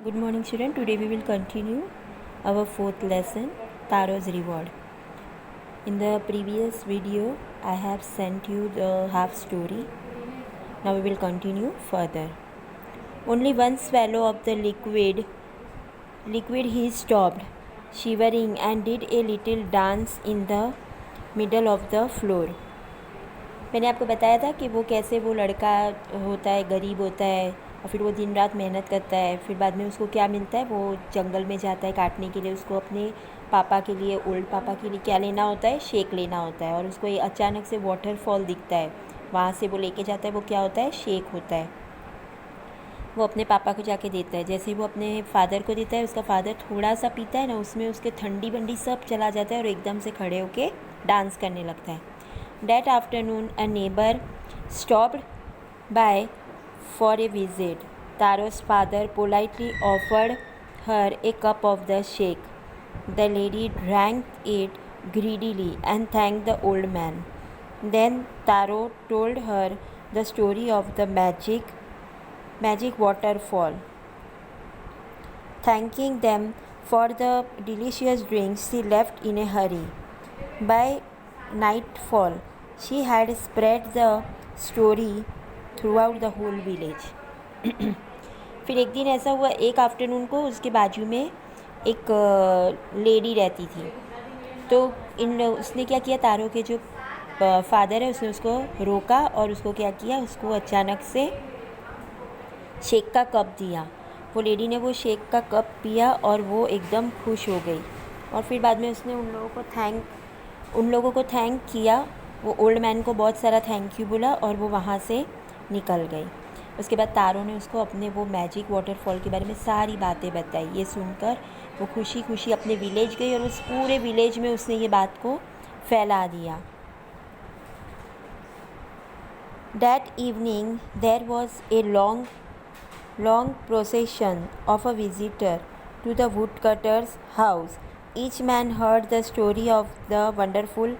Good morning, student. Today we will continue our fourth lesson, Taro's Reward. In the previous video, I have sent you the half story. Now we will continue further. Only one swallow of the liquid he stopped, shivering, and did a little dance in the middle of the floor. मैंने आपको बताया था कि वो कैसे वो लड़का होता है, गरीब होता है और फिर वो दिन रात मेहनत करता है, फिर बाद में उसको क्या मिलता है, वो जंगल में जाता है काटने के लिए। उसको अपने पापा के लिए, ओल्ड पापा के लिए क्या लेना होता है, शेक लेना होता है। और उसको ये अचानक से वाटरफॉल दिखता है, वहाँ से वो लेके जाता है। वो क्या होता है, शेक होता है। वो अपने पापा को जाके देता है। जैसे ही वो अपने फादर को देता है, उसका फादर थोड़ा सा पीता है ना, उसमें उसके ठंडी बंडी सब चला जाता है और एकदम से खड़े होके डांस करने लगता है। That afternoon, a neighbor stopped by for a visit. Taro's father politely offered her a cup of the shake. The lady drank it greedily and thanked the old man. Then Taro told her the story of the magic waterfall. Thanking them for the delicious drinks, she left in a hurry. By nightfall, she had spread the story throughout the whole village. फिर एक दिन ऐसा हुआ, एक afternoon को उसके बाजू में एक लेडी रहती थी। तो उसने क्या किया, तारो के जो फादर है उसने उसको रोका और उसको क्या किया, उसको अचानक से शेक का कप दिया। वो लेडी ने वो शेक का कप पिया और वो एकदम खुश हो गई। और फिर बाद में उसने उन लोगों को थैंक किया। वो ओल्ड मैन को बहुत सारा थैंक यू बोला और वो वहाँ से निकल गई। उसके बाद तारो ने उसको अपने वो मैजिक वाटरफॉल के बारे में सारी बातें बताई। ये सुनकर वो खुशी खुशी अपने विलेज गई और उस पूरे विलेज में उसने ये बात को फैला दिया। That evening there was a long procession of a visitor to the woodcutter's house. Each man heard the story of the wonderful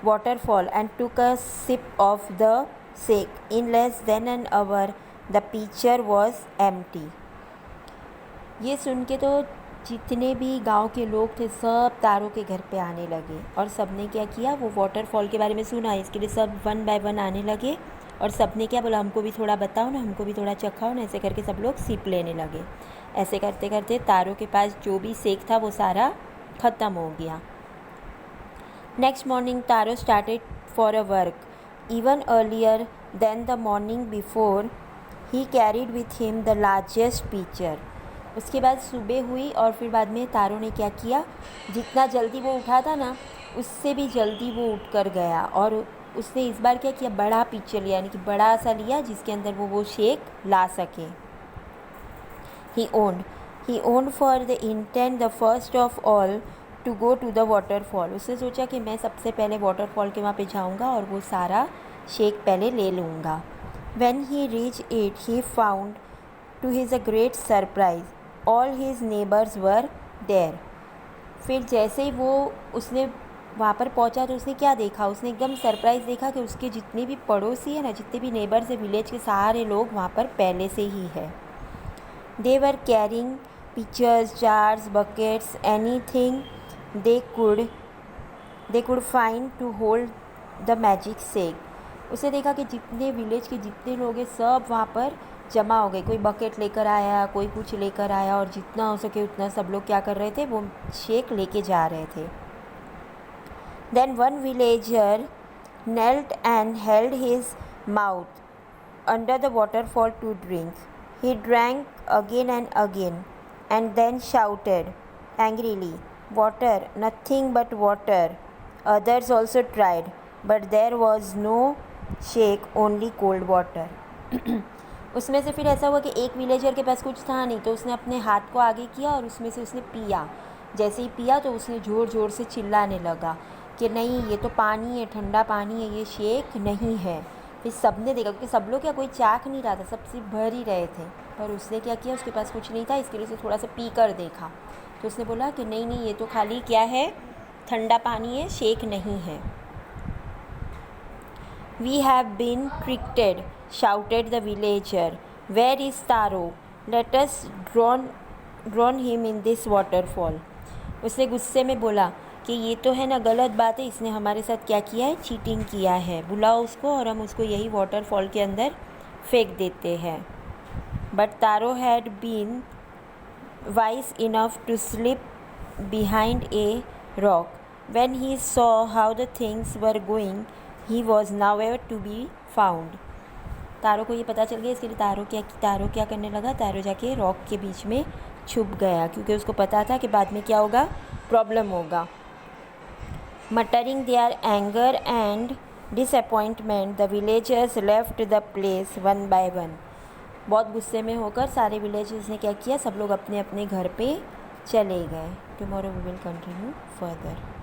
waterfall and took a sip of the shake. In less than an hour, the pitcher was empty. ये सुन के तो जितने भी गांव के लोग थे सब तारों के घर पे आने लगे और सब ने क्या किया, वो वाटरफॉल के बारे में सुना, इसके लिए सब वन बाय वन आने लगे और सब ने क्या बोला, हमको भी थोड़ा बताओ ना, हमको भी थोड़ा चखाओ ना। ऐसे करके सब लोग सिप लेने लगे। ऐसे करते करते तारों के पास जो भी शेक था वो सारा ख़त्म हो गया। Next morning, Taro started for a work. Even earlier than the morning before, he carried with him the largest pitcher. उसके बाद सुबह हुई और फिर बाद में तारो ने क्या किया, जितना जल्दी वो उठा था ना, उससे भी जल्दी वो उठ कर गया और उसने इस बार क्या किया, बड़ा पिक्चर लिया, यानी कि बड़ा सा लिया जिसके अंदर वो शेक ला सके। He owned for the intent the first of all to go to the waterfall. उसने सोचा कि मैं सबसे पहले वाटरफॉल के वहाँ पे जाऊँगा और वो सारा शेक पहले ले लूँगा। When he reached it, he found to his a great surprise all his neighbors were there. फिर जैसे ही वो उसने वहाँ पर पहुँचा तो उसने क्या देखा, उसने एकदम सरप्राइज़ देखा कि उसके जितने भी पड़ोसी हैं ना, जितने भी नेबर्स हैं विलेज के, सारे लोग वहाँ पर पहले से ही है। They were carrying pitchers, jars, buckets, anything they could find to hold the magic shake. उसे देखा कि जितने विलेज के जितने लोग हैं सब वहाँ पर जमा हो गए। कोई बकेट लेकर आया, कोई कुछ लेकर आया और जितना हो सके उतना सब लोग क्या कर रहे थे, वो शेक लेके जा रहे थे। Then one villager knelt and held his mouth under the waterfall to drink. He drank again and then shouted angrily, "Water, nothing but water." Others also tried, but there was no shake, only cold water. उसमें से फिर ऐसा हुआ कि एक villager के पास कुछ था नहीं, तो उसने अपने हाथ को आगे किया और उसमें से उसने पिया। जैसे ही पिया तो उसने ज़ोर ज़ोर से चिल्लाने लगा कि नहीं, ये तो पानी है, ठंडा पानी है, ये शेक नहीं है। फिर सब ने देखा, क्योंकि सब लोग क्या, कोई चाख नहीं रहा था, सबसे भर ही रहे थे, पर उसने क्या किया, उसके पास कुछ नहीं था, इसके लिए उसे थोड़ा सा पी कर देखा। तो उसने बोला कि नहीं नहीं, ये तो खाली क्या है, ठंडा पानी है, शेक नहीं है। We have been tricked, shouted the villager. Where is Taro? Let us drown drawn him in this waterfall. उसने गुस्से में बोला कि ये तो है ना गलत बात है, इसने हमारे साथ क्या किया है, चीटिंग किया है, बुलाओ उसको और हम उसको यही वाटरफॉल के अंदर फेंक देते हैं। But Taro had been wise enough to slip behind a rock. When he saw how the things were going, he was nowhere to be found. तारो को ये पता चल गया, इसके लिए तारो क्या करने लगा, तारो जाके रॉक के बीच में छुप गया, क्योंकि उसको पता था कि बाद में क्या होगा, प्रॉब्लम होगा। Muttering their anger and disappointment, the villagers left the place one by one. बहुत गुस्से में होकर सारे विलेजर्स ने क्या किया, सब लोग अपने अपने घर पे चले गए। Tomorrow we will continue further.